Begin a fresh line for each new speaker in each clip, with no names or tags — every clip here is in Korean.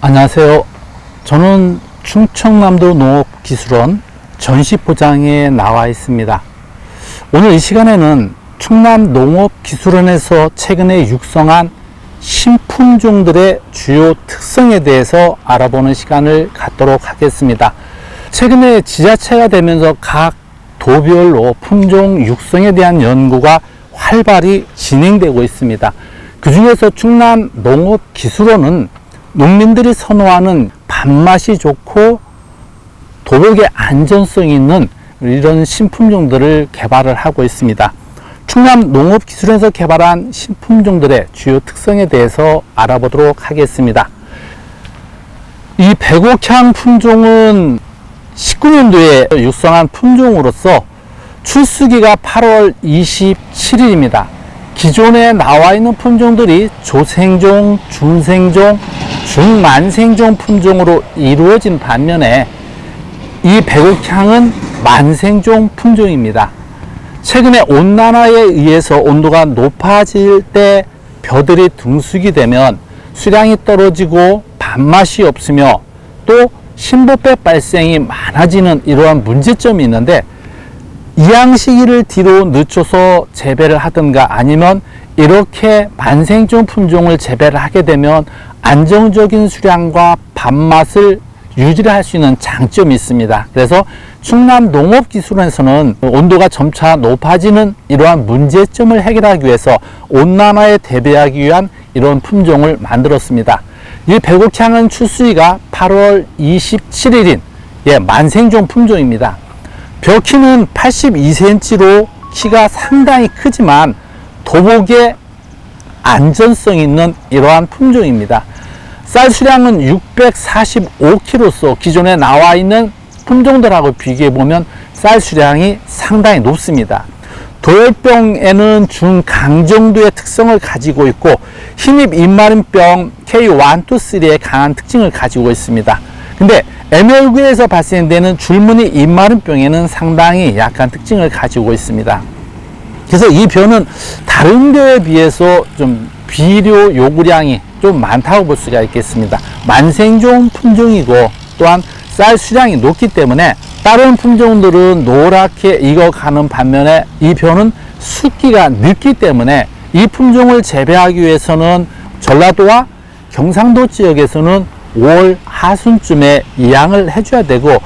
안녕하세요. 저는 충청남도 농업기술원 전시포장에 나와 있습니다. 오늘 이 시간에는 충남농업기술원에서 최근에 육성한 신품종들의 주요 특성에 대해서 알아보는 시간을 갖도록 하겠습니다. 최근에 지자체가 되면서 각 도별로 품종 육성에 대한 연구가 활발히 진행되고 있습니다. 그 중에서 충남농업기술원은 농민들이 선호하는 밥맛이 좋고 도복의 안전성이 있는 이런 신품종들을 개발을 하고 있습니다. 충남농업기술원에서 개발한 신품종들의 주요 특성에 대해서 알아보도록 하겠습니다. 이 백옥향 품종은 19년도에 육성한 품종으로서 출수기가 8월 27일입니다. 기존에 나와 있는 품종들이 조생종, 중생종, 중만생종 품종으로 이루어진 반면에 이 백옥향은 만생종 품종입니다. 최근에 온난화에 의해서 온도가 높아질 때 벼들이 등숙이 되면 수량이 떨어지고 밥맛이 없으며 또 신보배 발생이 많아지는 이러한 문제점이 있는데, 이양 시기를 뒤로 늦춰서 재배를 하든가 아니면 이렇게 만생종 품종을 재배를 하게 되면 안정적인 수량과 밥맛을 유지를 할 수 있는 장점이 있습니다. 그래서 충남농업기술원에서는 온도가 점차 높아지는 이러한 문제점을 해결하기 위해서 온난화에 대비하기 위한 이런 품종을 만들었습니다. 이 백옥향은 출수기가 8월 27일인 만생종 품종입니다. 벼 키는 82cm로 키가 상당히 크지만 도복에 안전성 있는 이러한 품종입니다. 쌀 수량은 645kg로서 기존에 나와 있는 품종들하고 비교해 보면 쌀 수량이 상당히 높습니다. 도열병에는 중강정도의 특성을 가지고 있고 흰잎 잎마름병 K1,2,3의 강한 특징을 가지고 있습니다. 근데 애멸구에서 발생되는 줄무늬 잎마름병에는 상당히 약한 특징을 가지고 있습니다. 그래서 이 벼는 다른 벼에 비해서 좀 비료 요구량이 좀 많다고 볼 수가 있겠습니다. 만생종 품종이고 또한 쌀 수량이 높기 때문에 다른 품종들은 노랗게 익어가는 반면에 이 벼는 숙기가 늦기 때문에 이 품종을 재배하기 위해서는 전라도와 경상도 지역에서는 5월 하순쯤에 이양을 해줘야 되고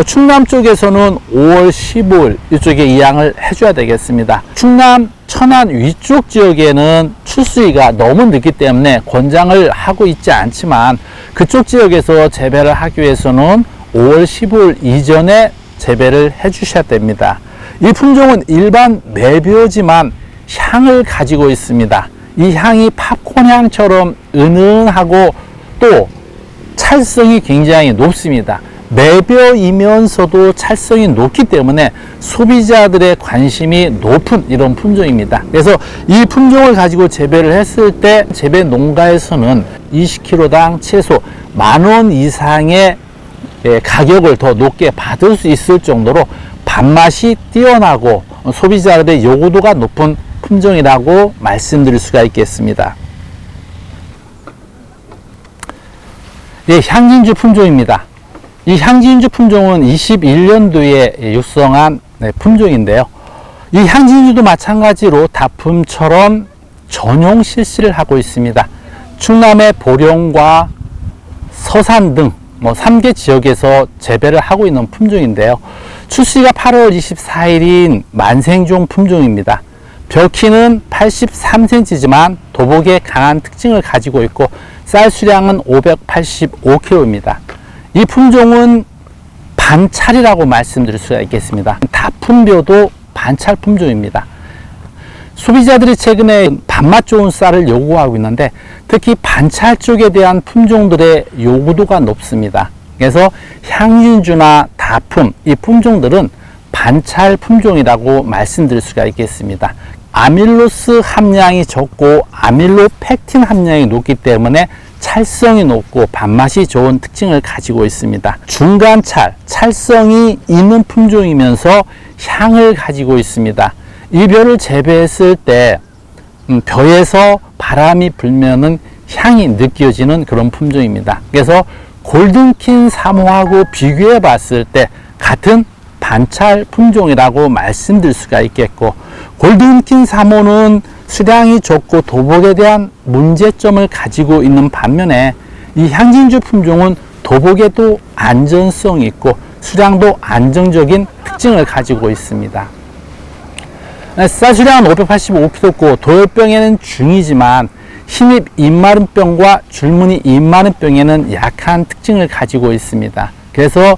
충남 쪽에서는 5월 15일 이쪽에 이양을 해줘야 되겠습니다. 충남 천안 위쪽 지역에는 출수기가 너무 늦기 때문에 권장을 하고 있지 않지만 그쪽 지역에서 재배를 하기 위해서는 5월 15일 이전에 재배를 해 주셔야 됩니다. 이 품종은 일반 매벼지만 향을 가지고 있습니다. 이 향이 팝콘 향처럼 은은하고 또 찰성이 굉장히 높습니다. 매벼이면서도 찰성이 높기 때문에 소비자들의 관심이 높은 이런 품종입니다. 그래서 이 품종을 가지고 재배를 했을 때 재배 농가에서는 20kg당 최소 10,000원 이상의 가격을 더 높게 받을 수 있을 정도로 밥맛이 뛰어나고 소비자들의 요구도가 높은 품종이라고 말씀드릴 수가 있겠습니다. 향진주 품종입니다. 이 향진주 품종은 21년도에 육성한 품종인데요. 이 향진주도 마찬가지로 다품처럼 전용 실시를 하고 있습니다. 충남의 보령과 서산 등 3개 지역에서 재배를 하고 있는 품종인데요. 출시가 8월 24일인 만생종 품종입니다. 벼 키는 83cm지만 도복에 강한 특징을 가지고 있고 쌀 수량은 585kg입니다. 이 품종은 반찰이라고 말씀드릴 수가 있겠습니다. 다품벼도 반찰 품종입니다. 소비자들이 최근에 밥맛 좋은 쌀을 요구하고 있는데 특히 반찰 쪽에 대한 품종들의 요구도가 높습니다. 그래서 향진주나 다품 이 품종들은 반찰 품종이라고 말씀드릴 수가 있겠습니다. 아밀로스 함량이 적고 아밀로펙틴 함량이 높기 때문에 찰성이 높고 밥맛이 좋은 특징을 가지고 있습니다. 중간찰, 찰성이 있는 품종이면서 향을 가지고 있습니다. 이 벼를 재배했을 때 벼에서 바람이 불면은 향이 느껴지는 그런 품종입니다. 그래서 골든킨 3호하고 비교해 봤을 때 같은 반찰 품종이라고 말씀드릴 수가 있겠고, 골든킨 3호는 수량이 적고 도복에 대한 문제점을 가지고 있는 반면에 이 향진주 품종은 도복에도 안전성이 있고 수량도 안정적인 특징을 가지고 있습니다. 쌀 수량은 585kg고 도열병에는 중이지만 신입 입마름병과 줄무늬 입마름병에는 약한 특징을 가지고 있습니다. 그래서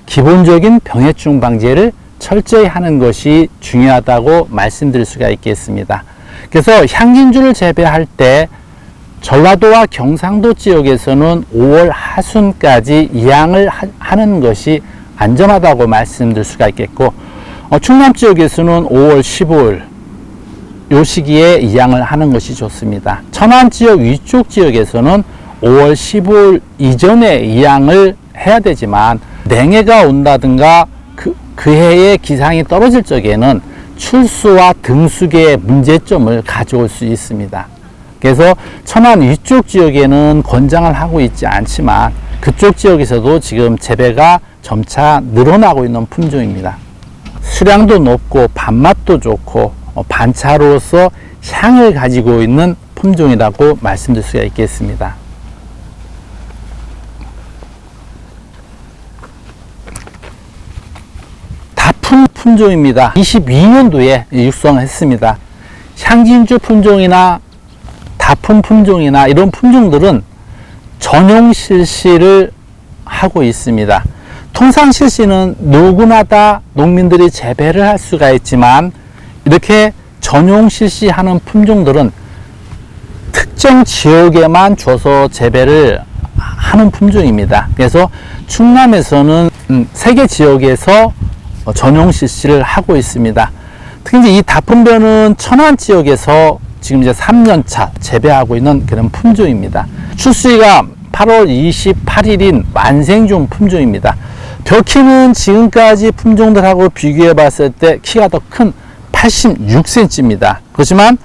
기본적인 병해충 방제를 철저히 하는 것이 중요하다고 말씀드릴 수가 있겠습니다. 그래서 향진주를 재배할 때 전라도와 경상도 지역에서는 5월 하순까지 이양을 하는 것이 안전하다고 말씀드릴 수가 있겠고, 충남 지역에서는 5월 15일 요 시기에 이양을 하는 것이 좋습니다. 천안 지역 위쪽 지역에서는 5월 15일 이전에 이양을 해야 되지만 냉해가 온다든가 그 해의 기상이 떨어질 적에는 출수와 등수계의 문제점을 가져올 수 있습니다. 그래서 천안 위쪽 지역에는 권장을 하고 있지 않지만 그쪽 지역에서도 지금 재배가 점차 늘어나고 있는 품종입니다. 수량도 높고 밥맛도 좋고 반차로서 향을 가지고 있는 품종이라고 말씀드릴 수가 있겠습니다. 다품 품종입니다. 22년도에 육성을 했습니다. 향진주 품종이나 다품 품종이나 이런 품종들은 전용 실시를 하고 있습니다. 통상 실시는 누구나 다 농민들이 재배를 할 수가 있지만 이렇게 전용 실시하는 품종들은 특정 지역에만 줘서 재배를 하는 품종입니다. 그래서 충남에서는 3개 지역에서 전용 실시를 하고 있습니다. 특히 이 다품벼는 천안 지역에서 지금 이제 3년차 재배하고 있는 그런 품종입니다. 출수기가 8월 28일인 만생중 품종입니다. 벼 키는 지금까지 품종들하고 비교해 봤을 때 키가 더 큰 86cm입니다. 그렇지만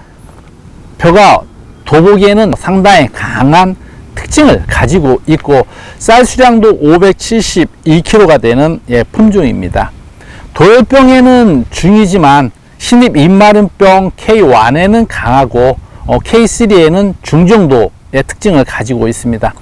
벼가 도복에는 상당히 강한 특징을 가지고 있고 쌀 수량도 572kg가 되는 품종입니다. 도열병에는 중이지만 신입 입마름병 K1에는 강하고 K3에는 중정도의 특징을 가지고 있습니다.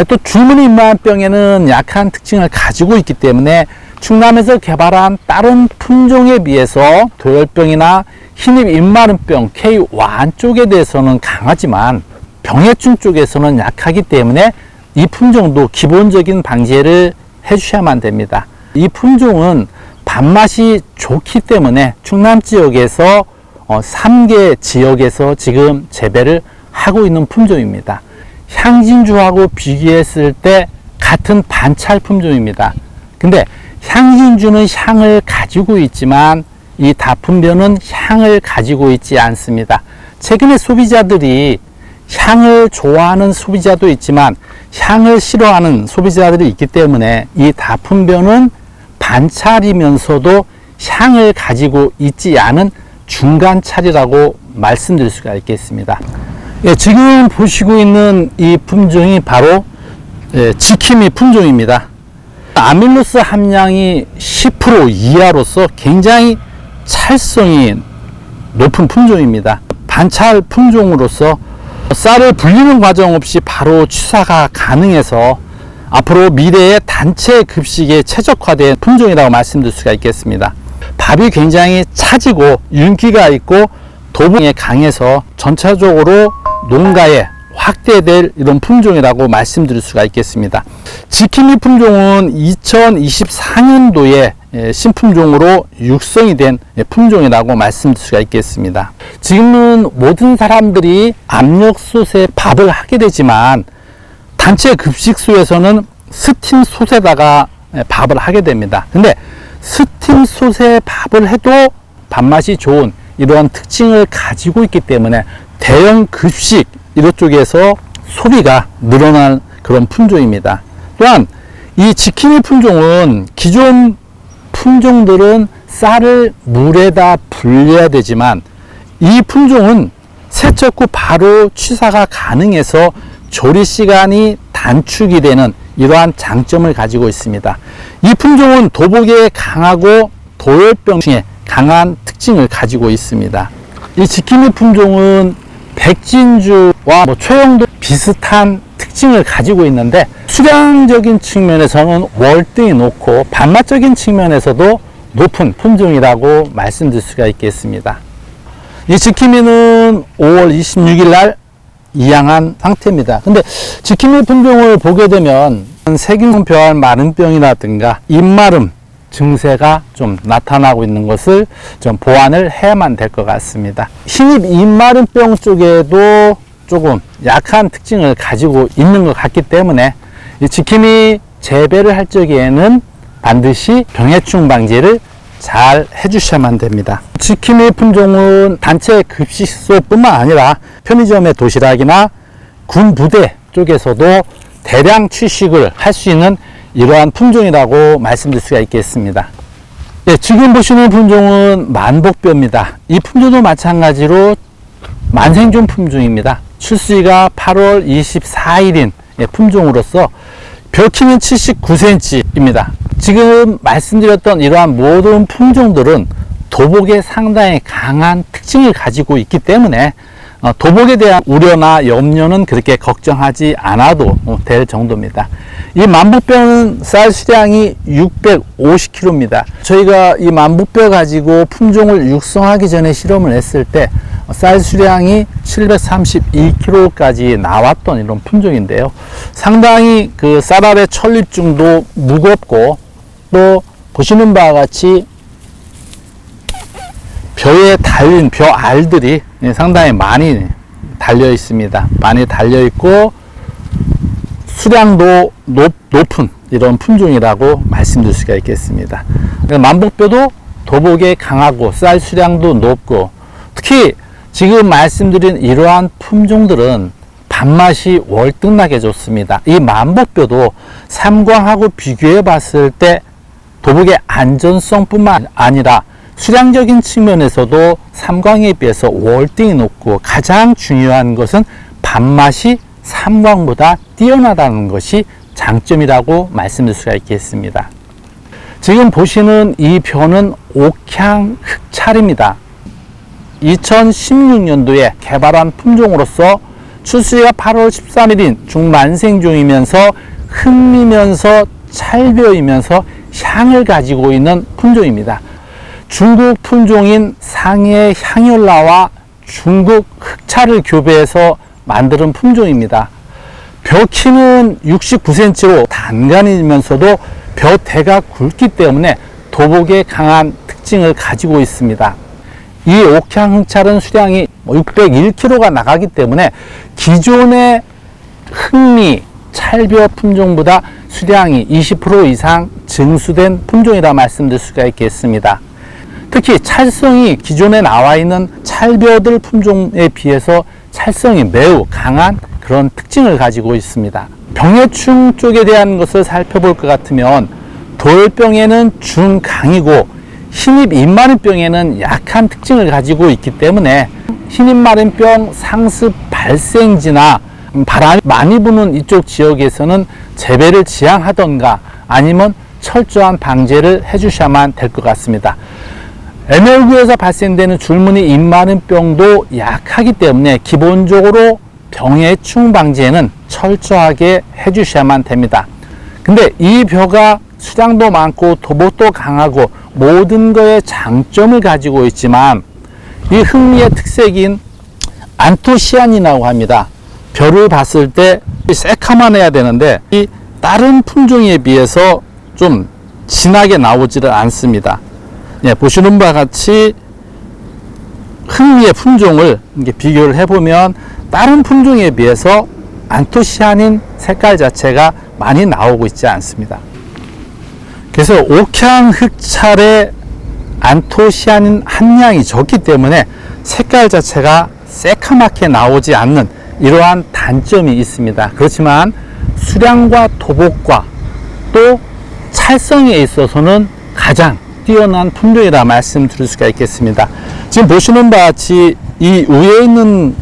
또 줄무늬 입마름병에는 약한 특징을 가지고 있기 때문에 충남에서 개발한 다른 품종에 비해서 도열병이나 흰입 입마름병 K1 쪽에 대해서는 강하지만 병해충 쪽에서는 약하기 때문에 이 품종도 기본적인 방제를 해주셔야만 됩니다. 이 품종은 밥맛이 좋기 때문에 충남 지역에서 3개 지역에서 지금 재배를 하고 있는 품종입니다. 향진주하고 비교했을 때 같은 반찰 품종입니다. 근데 향진주는 향을 가지고 있지만 이 다품벼는 향을 가지고 있지 않습니다. 최근에 소비자들이 향을 좋아하는 소비자도 있지만 향을 싫어하는 소비자들이 있기 때문에 이 다품벼는 반찰이면서도 향을 가지고 있지 않은 중간찰이라고 말씀드릴 수가 있겠습니다. 지금 보시고 있는 이 품종이 바로 지킴이 품종입니다. 아밀로스 함량이 10% 이하로서 굉장히 찰성이 높은 품종입니다. 반찰 품종으로서 쌀을 불리는 과정 없이 바로 취사가 가능해서 앞으로 미래의 단체 급식에 최적화된 품종이라고 말씀드릴 수가 있겠습니다. 밥이 굉장히 차지고 윤기가 있고 도복에 강해서 전체적으로 농가에 확대될 이런 품종이라고 말씀드릴 수가 있겠습니다. 지킴이 품종은 2024년도에 신품종으로 육성이 된 품종이라고 말씀드릴 수가 있겠습니다. 지금은 모든 사람들이 압력솥에 밥을 하게 되지만 단체 급식소에서는 스팀솥에다가 밥을 하게 됩니다. 근데 스팀솥에 밥을 해도 밥맛이 좋은 이러한 특징을 가지고 있기 때문에 대형 급식 이런 쪽에서 소비가 늘어난 그런 품종입니다. 또한 이 지킴이 품종은 기존 품종들은 쌀을 물에다 불려야 되지만 이 품종은 세척 후 바로 취사가 가능해서 조리 시간이 단축이 되는 이러한 장점을 가지고 있습니다. 이 품종은 도복에 강하고 도열병 중에 강한 특징을 가지고 있습니다. 이 지킴이 품종은 백진주와 초영도 비슷한 특징을 가지고 있는데 수량적인 측면에서는 월등히 높고 반맛적인 측면에서도 높은 품종이라고 말씀드릴 수가 있겠습니다. 이 지킴이는 5월 26일 날 이양한 상태입니다. 근데 지킴이 품종을 보게 되면 세균성 벼알 마름병이라든가 잎마름 증세가 좀 나타나고 있는 것을 좀 보완을 해야만 될 것 같습니다. 흰잎 잎마름병 쪽에도 조금 약한 특징을 가지고 있는 것 같기 때문에 이 지킴이 재배를 할 적에는 반드시 병해충 방지를 잘 해주셔야만 됩니다. 지킴이 품종은 단체 급식소뿐만 아니라 편의점의 도시락이나 군 부대 쪽에서도 대량 취식을 할 수 있는 이러한 품종이라고 말씀드릴 수가 있겠습니다. 네, 지금 보시는 품종은 만복뼈입니다. 이 품종도 마찬가지로 만생종 품종입니다. 출수기가 8월 24일인 품종으로서 벼 키는 79cm입니다. 지금 말씀드렸던 이러한 모든 품종들은 도복에 상당히 강한 특징을 가지고 있기 때문에 도복에 대한 우려나 염려는 그렇게 걱정하지 않아도 될 정도입니다. 이 만복뼈는 쌀 수량이 650kg입니다. 저희가 이 만복뼈 가지고 품종을 육성하기 전에 실험을 했을 때 쌀 수량이 732kg까지 나왔던 이런 품종인데요. 상당히 그 쌀알의 천립중도 무겁고 또 보시는 바와 같이 벼에 달린 벼 알들이 상당히 많이 달려 있습니다. 많이 달려 있고 수량도 높은 이런 품종이라고 말씀드릴 수가 있겠습니다. 만복뼈도 도복에 강하고 쌀 수량도 높고 특히 지금 말씀드린 이러한 품종들은 밥맛이 월등하게 좋습니다. 이 만복뼈도 삼광하고 비교해 봤을 때 도복의 안전성뿐만 아니라 수량적인 측면에서도 삼광에 비해서 월등히 높고 가장 중요한 것은 밥맛이 삼광보다 뛰어나다는 것이 장점이라고 말씀드릴 수가 있겠습니다. 지금 보시는 이 벼는 옥향 흑찰입니다. 2016년도에 개발한 품종으로서 출수기가 8월 13일인 중만생종이면서 흑미면서 찰벼이면서 향을 가지고 있는 품종입니다. 중국 품종인 상해 향열라와 중국 흑차를 교배해서 만드는 품종입니다. 벼 키는 69cm로 단간이면서도 벼 대가 굵기 때문에 도복에 강한 특징을 가지고 있습니다. 이 옥향 흑찰은 수량이 601kg가 나가기 때문에 기존의 흑미 찰벼 품종보다 수량이 20% 이상 증수된 품종이라 말씀드릴 수가 있겠습니다. 특히 찰성이 기존에 나와 있는 찰벼들 품종에 비해서 찰성이 매우 강한 그런 특징을 가지고 있습니다. 병해충 쪽에 대한 것을 살펴볼 것 같으면 도열병에는 중강이고 흰잎 잎마름병에는 약한 특징을 가지고 있기 때문에 흰잎마름병 상습 발생지나 바람이 많이 부는 이쪽 지역에서는 재배를 지양하던가 아니면 철저한 방제를 해주셔야만 될 것 같습니다. ML구에서 발생되는 줄무늬 잎마름병도 약하기 때문에 기본적으로 병해충 방지에는 철저하게 해주셔야만 됩니다. 근데 이 벼가 수량도 많고 도복도 강하고 모든 거에 장점을 가지고 있지만 이 흑미의 특색인 안토시아닌이라고 합니다. 벼를 봤을 때 새카만 해야 되는데 이 다른 품종에 비해서 좀 진하게 나오지를 않습니다. 예, 보시는 바와 같이 흑미의 품종을 이렇게 비교를 해보면 다른 품종에 비해서 안토시아닌 색깔 자체가 많이 나오고 있지 않습니다. 그래서 옥향 흑찰의 안토시아닌 함량이 적기 때문에 색깔 자체가 새카맣게 나오지 않는 이러한 단점이 있습니다. 그렇지만 수량과 도복과 또 찰성에 있어서는 가장 뛰어난 품종이라 말씀드릴 수가 있겠습니다. 지금 보시는 바와 같이 이 위에 있는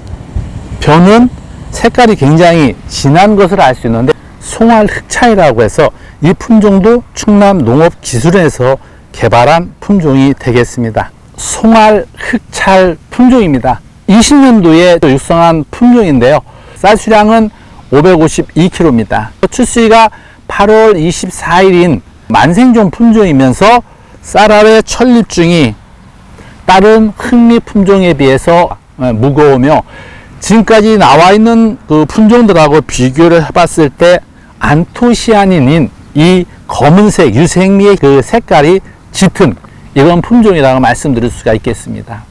벼는 색깔이 굉장히 진한 것을 알 수 있는데 송알 흑차이라고 해서 이 품종도 충남 농업기술원에서 개발한 품종이 되겠습니다. 송알 흑찰 품종입니다. 20년도에 육성한 품종인데요. 쌀 수량은 552kg입니다. 출시가 8월 24일인 만생종 품종이면서 쌀알의 천립중이 다른 흑미 품종에 비해서 무거우며 지금까지 나와 있는 그 품종들하고 비교를 해봤을 때 안토시아닌인 이 검은색 유생미의 그 색깔이 짙은 이런 품종이라고 말씀드릴 수가 있겠습니다.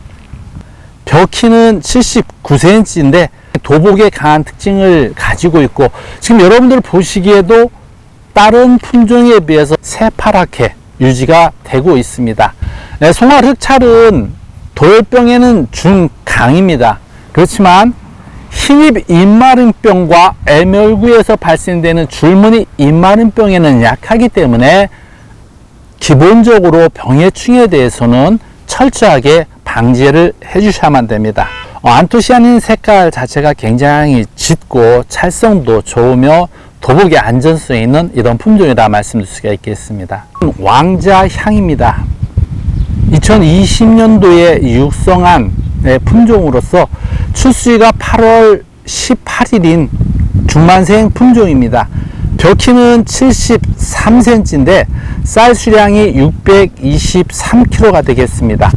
벼 키는 79cm인데 도복에 강한 특징을 가지고 있고 지금 여러분들 보시기에도 다른 품종에 비해서 새파랗게 유지가 되고 있습니다. 송알 흑찰은 도열병에는 중강입니다. 그렇지만 흰잎 잎마름병과 애멸구에서 발생되는 줄무늬 잎마름병에는 약하기 때문에 기본적으로 병해충에 대해서는 철저하게 방제를 해주셔야만 됩니다. 안토시아닌 색깔 자체가 굉장히 짙고 찰성도 좋으며 도복의 안전성이 있는 이런 품종이라 말씀드릴 수가 있겠습니다. 왕자향입니다. 2020년도에 육성한 품종으로서 출시가 8월 18일인 중만생 품종입니다. 벼 키는 73cm인데 쌀 수량이 623kg가 되겠습니다.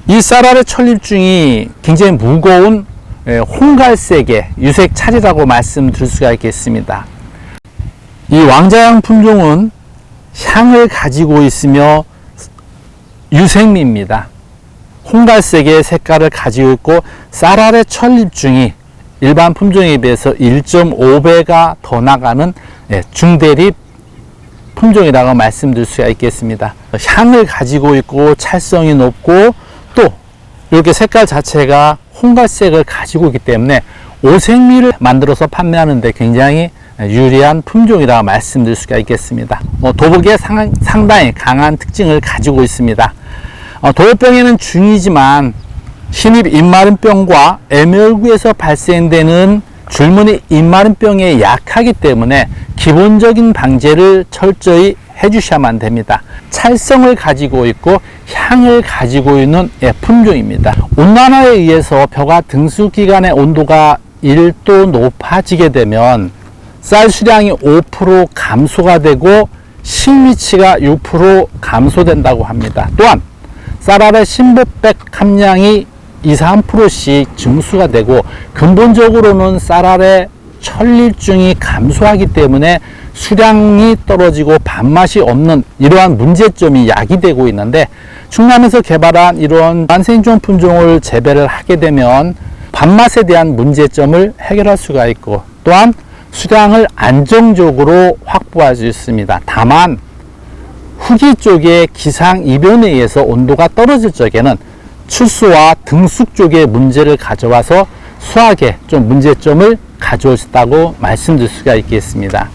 이 쌀알의 천립중이 굉장히 무거운 홍갈색의 유색 찰이라고 말씀드릴 수가 있겠습니다. 이 왕자향 품종은 향을 가지고 있으며 유생미입니다. 홍갈색의 색깔을 가지고 있고 쌀알의 천립중이 일반 품종에 비해서 1.5배가 더 나가는 중대립 품종이라고 말씀드릴 수가 있겠습니다. 향을 가지고 있고 찰성이 높고 또 이렇게 색깔 자체가 홍갈색을 가지고 있기 때문에 오색미를 만들어서 판매하는데 굉장히 유리한 품종이라고 말씀드릴 수가 있겠습니다. 도복에 상당히 강한 특징을 가지고 있습니다. 도열병에는 중이지만 흰잎 잎마름병과 애멸구에서 발생되는 줄무늬 잎마름병에 약하기 때문에 기본적인 방제를 철저히 해주셔야만 됩니다. 찰성을 가지고 있고 향을 가지고 있는 품종입니다. 온난화에 의해서 벼가 등수기간의 온도가 1도 높아지게 되면 쌀 수량이 5% 감소가 되고 실미치가 6% 감소된다고 합니다. 또한 쌀알의 심보백 함량이 2~3%씩 증수가 되고 근본적으로는 쌀알의 천립중이 감소하기 때문에 수량이 떨어지고 밥맛이 없는 이러한 문제점이 야기되고 있는데 충남에서 개발한 이런 만생종 품종을 재배를 하게 되면 밥맛에 대한 문제점을 해결할 수가 있고 또한 수량을 안정적으로 확보할 수 있습니다. 다만 후기 쪽에 기상 이변에 의해서 온도가 떨어질 적에는 출수와 등숙 쪽에 문제를 가져와서 수확에 좀 문제점을 가져올 수 있다고 말씀드릴 수가 있겠습니다.